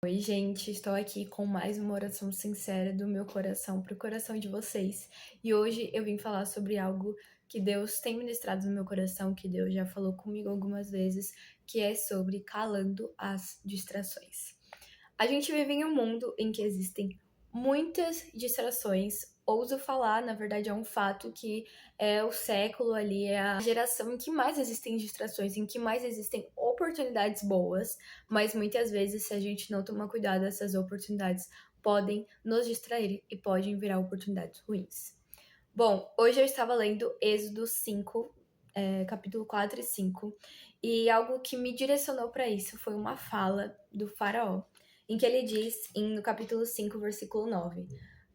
Oi, gente, estou aqui com mais uma oração sincera do meu coração para o coração de vocês. E hoje eu vim falar sobre algo que Deus tem ministrado no meu coração, que Deus já falou comigo algumas vezes, que é sobre calando as distrações. A gente vive em um mundo em que existem muitas distrações. Ouso falar, na verdade, é um fato que é o século ali, é a geração em que mais existem distrações, em que mais existem oportunidades boas, mas muitas vezes, se a gente não tomar cuidado, essas oportunidades podem nos distrair e podem virar oportunidades ruins. Bom, hoje eu estava lendo Êxodo 5, capítulo 4 e 5, e algo que me direcionou para isso foi uma fala do faraó, em que ele diz, no capítulo 5, versículo 9: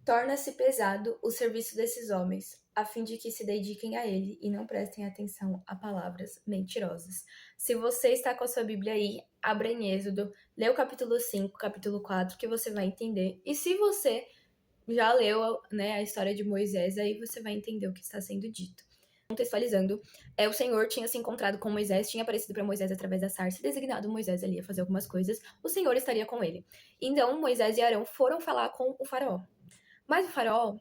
torna-se pesado o serviço desses homens, a fim de que se dediquem a ele e não prestem atenção a palavras mentirosas. Se você está com a sua Bíblia aí, abra em Êxodo, lê o capítulo 5, capítulo 4, que você vai entender. E se você já leu, né, a história de Moisés, aí você vai entender o que está sendo dito. Contextualizando, o Senhor tinha se encontrado com Moisés, tinha aparecido para Moisés através da sarça, designado Moisés ali a fazer algumas coisas, o Senhor estaria com ele. Então, Moisés e Arão foram falar com o faraó. Mas o faraó,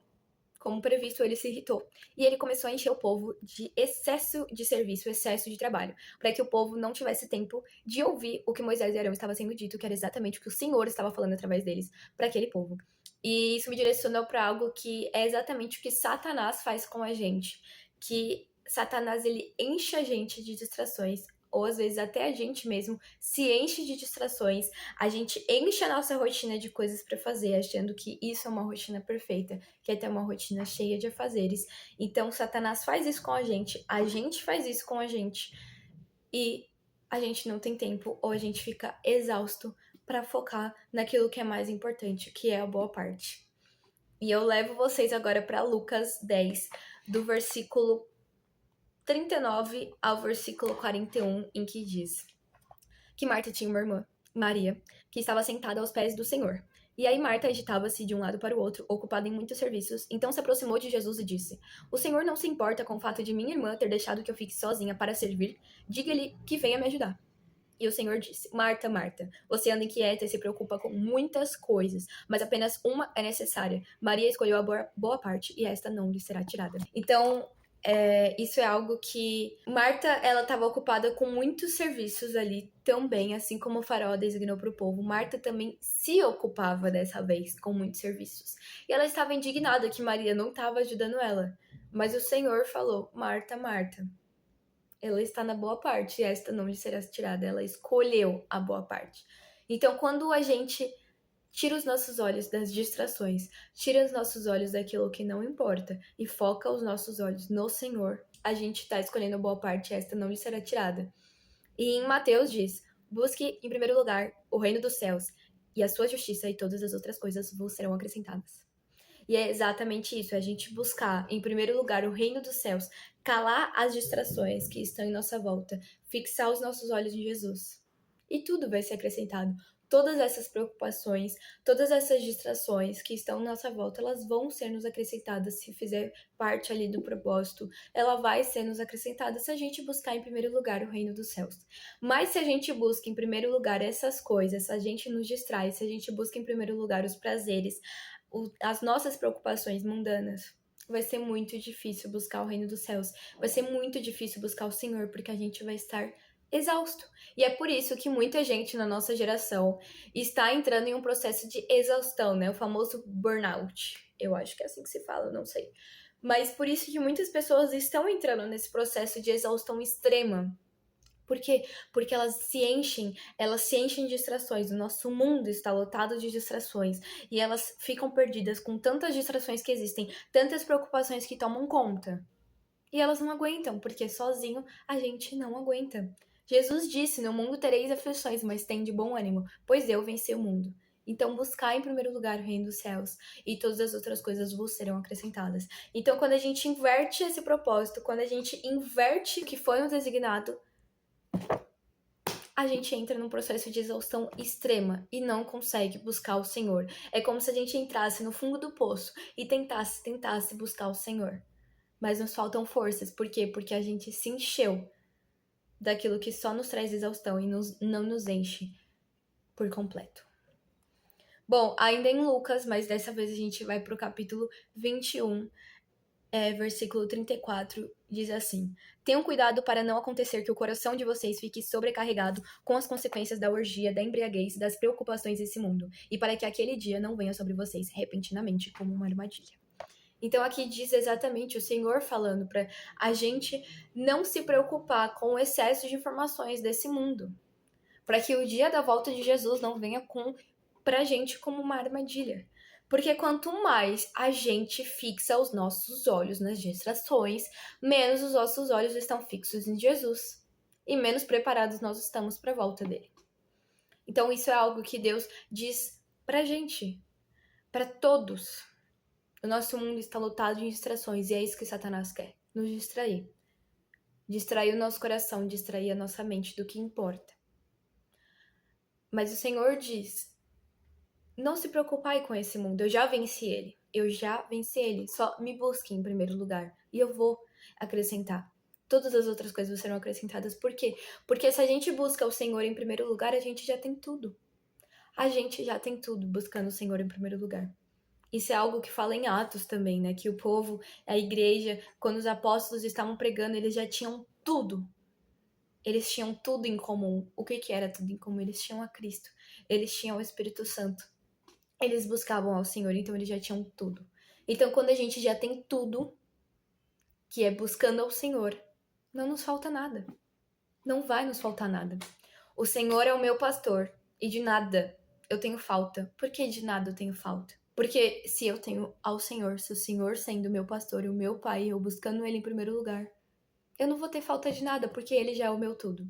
como previsto, ele se irritou. E ele começou a encher o povo de excesso de serviço, excesso de trabalho, para que o povo não tivesse tempo de ouvir o que Moisés e Arão estavam sendo dito, que era exatamente o que o Senhor estava falando através deles para aquele povo. E isso me direcionou para algo que é exatamente o que Satanás faz com a gente, que Satanás ele enche a gente de distrações, ou às vezes até a gente mesmo se enche de distrações, a gente enche a nossa rotina de coisas para fazer, achando que isso é uma rotina perfeita, que é ter uma rotina cheia de afazeres. Então, Satanás faz isso com a gente faz isso com a gente, e a gente não tem tempo, ou a gente fica exausto para focar naquilo que é mais importante, que é a boa parte. E eu levo vocês agora para Lucas 10, do versículo 39 ao versículo 41, em que diz que Marta tinha uma irmã, Maria, que estava sentada aos pés do Senhor. E aí Marta agitava-se de um lado para o outro, ocupada em muitos serviços. Então se aproximou de Jesus e disse: O Senhor não se importa com o fato de minha irmã ter deixado que eu fique sozinha para servir? Diga-lhe que venha me ajudar. E o Senhor disse: Marta, Marta, você anda inquieta e se preocupa com muitas coisas, mas apenas uma é necessária. Maria escolheu a boa parte e esta não lhe será tirada. Então, isso é algo que Marta, ela estava ocupada com muitos serviços ali também, assim como o faraó designou para o povo. Marta também se ocupava dessa vez com muitos serviços. E ela estava indignada que Maria não estava ajudando ela. Mas o Senhor falou: Marta, Marta, ela está na boa parte e esta não lhe será tirada. Ela escolheu a boa parte. Então, quando a gente tira os nossos olhos das distrações, tira os nossos olhos daquilo que não importa e foca os nossos olhos no Senhor, a gente está escolhendo a boa parte e esta não lhe será tirada. E em Mateus diz: busque em primeiro lugar o reino dos céus e a sua justiça, e todas as outras coisas vos serão acrescentadas. E é exatamente isso, é a gente buscar, em primeiro lugar, o reino dos céus, calar as distrações que estão em nossa volta, fixar os nossos olhos em Jesus. E tudo vai ser acrescentado. Todas essas preocupações, todas essas distrações que estão à nossa volta, elas vão ser nos acrescentadas se fizer parte ali do propósito. Ela vai ser nos acrescentada se a gente buscar em primeiro lugar o reino dos céus. Mas se a gente busca em primeiro lugar essas coisas, se a gente nos distrai, se a gente busca em primeiro lugar os prazeres, as nossas preocupações mundanas, vai ser muito difícil buscar o reino dos céus. Vai ser muito difícil buscar o Senhor, porque a gente vai estar exausto. E é por isso que muita gente na nossa geração está entrando em um processo de exaustão, né? O famoso burnout. Eu acho que é assim que se fala, não sei. Mas por isso que muitas pessoas estão entrando nesse processo de exaustão extrema. Por quê? Porque elas se enchem de distrações. O nosso mundo está lotado de distrações e elas ficam perdidas com tantas distrações que existem, tantas preocupações que tomam conta. E elas não aguentam, porque sozinho a gente não aguenta. Jesus disse: No mundo tereis aflições, mas tem de bom ânimo, pois eu venci o mundo. Então, buscar em primeiro lugar o reino dos céus e todas as outras coisas vos serão acrescentadas. Então, quando a gente inverte esse propósito, quando a gente inverte o que foi nos designado, a gente entra num processo de exaustão extrema e não consegue buscar o Senhor. É como se a gente entrasse no fundo do poço e tentasse buscar o Senhor. Mas nos faltam forças. Por quê? Porque a gente se encheu daquilo que só nos traz exaustão e não nos enche por completo. Bom, ainda em Lucas, mas dessa vez a gente vai pro capítulo 21, versículo 34, diz assim: Tenham cuidado para não acontecer que o coração de vocês fique sobrecarregado com as consequências da orgia, da embriaguez, das preocupações desse mundo, e para que aquele dia não venha sobre vocês repentinamente como uma armadilha. Então aqui diz exatamente o Senhor falando para a gente não se preocupar com o excesso de informações desse mundo, para que o dia da volta de Jesus não venha pra gente como uma armadilha. Porque quanto mais a gente fixa os nossos olhos nas distrações, menos os nossos olhos estão fixos em Jesus e menos preparados nós estamos para a volta dele. Então isso é algo que Deus diz pra gente, para todos. O nosso mundo está lotado de distrações e é isso que Satanás quer, nos distrair. Distrair o nosso coração, distrair a nossa mente do que importa. Mas o Senhor diz: não se preocupai com esse mundo, eu já venci ele. Eu já venci ele. Só me busque em primeiro lugar. E eu vou acrescentar. Todas as outras coisas serão acrescentadas. Por quê? Porque se a gente busca o Senhor em primeiro lugar, a gente já tem tudo. A gente já tem tudo buscando o Senhor em primeiro lugar. Isso é algo que fala em Atos também, né? Que o povo, a igreja, quando os apóstolos estavam pregando, eles já tinham tudo. Eles tinham tudo em comum. O que era tudo em comum? Eles tinham a Cristo. Eles tinham o Espírito Santo. Eles buscavam ao Senhor, então eles já tinham tudo. Então, quando a gente já tem tudo, que é buscando ao Senhor, não nos falta nada. Não vai nos faltar nada. O Senhor é o meu pastor e de nada eu tenho falta. Por que de nada eu tenho falta? Porque se eu tenho ao Senhor, se o Senhor sendo o meu pastor e o meu pai, eu buscando ele em primeiro lugar, eu não vou ter falta de nada, porque ele já é o meu tudo.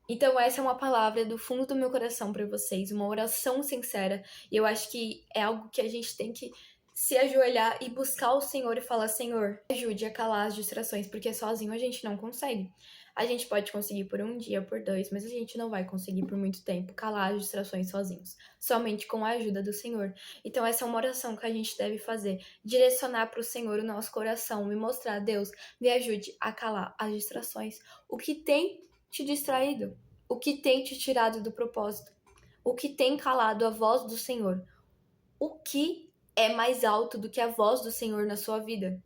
Então essa é uma palavra do fundo do meu coração para vocês, uma oração sincera. E eu acho que é algo que a gente tem que se ajoelhar e buscar o Senhor e falar: Senhor, ajude a calar as distrações, porque sozinho a gente não consegue. A gente pode conseguir por um dia, por dois, mas a gente não vai conseguir por muito tempo calar as distrações sozinhos, somente com a ajuda do Senhor. Então essa é uma oração que a gente deve fazer, direcionar para o Senhor o nosso coração e mostrar: Deus, me ajude a calar as distrações. O que tem te distraído? O que tem te tirado do propósito? O que tem calado a voz do Senhor? O que é mais alto do que a voz do Senhor na sua vida?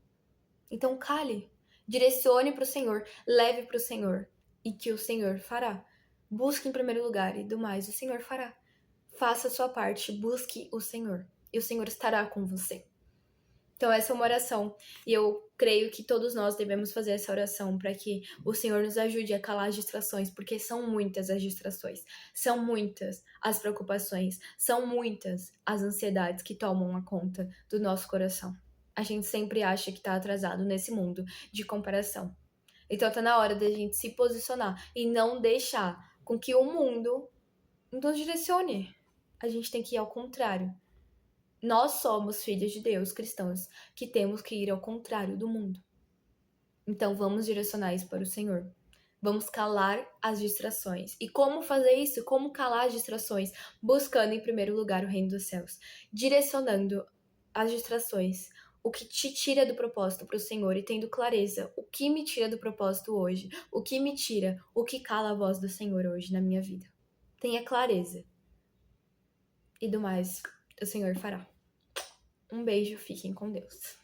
Então cale, direcione para o Senhor, leve para o Senhor e que o Senhor fará. Busque em primeiro lugar e do mais o Senhor fará. Faça a sua parte, busque o Senhor e o Senhor estará com você. Então essa é uma oração e eu creio que todos nós devemos fazer essa oração para que o Senhor nos ajude a calar as distrações, porque são muitas as distrações, são muitas as preocupações, são muitas as ansiedades que tomam a conta do nosso coração. A gente sempre acha que está atrasado nesse mundo de comparação. Então tá na hora da gente se posicionar e não deixar com que o mundo nos direcione. A gente tem que ir ao contrário. Nós somos filhos de Deus, cristãos, que temos que ir ao contrário do mundo. Então vamos direcionar isso para o Senhor. Vamos calar as distrações. E como fazer isso? Como calar as distrações? Buscando em primeiro lugar o reino dos céus. Direcionando as distrações. O que te tira do propósito para o Senhor e tendo clareza. O que me tira do propósito hoje? O que me tira? O que cala a voz do Senhor hoje na minha vida? Tenha clareza. E do mais, o Senhor fará. Um beijo, fiquem com Deus.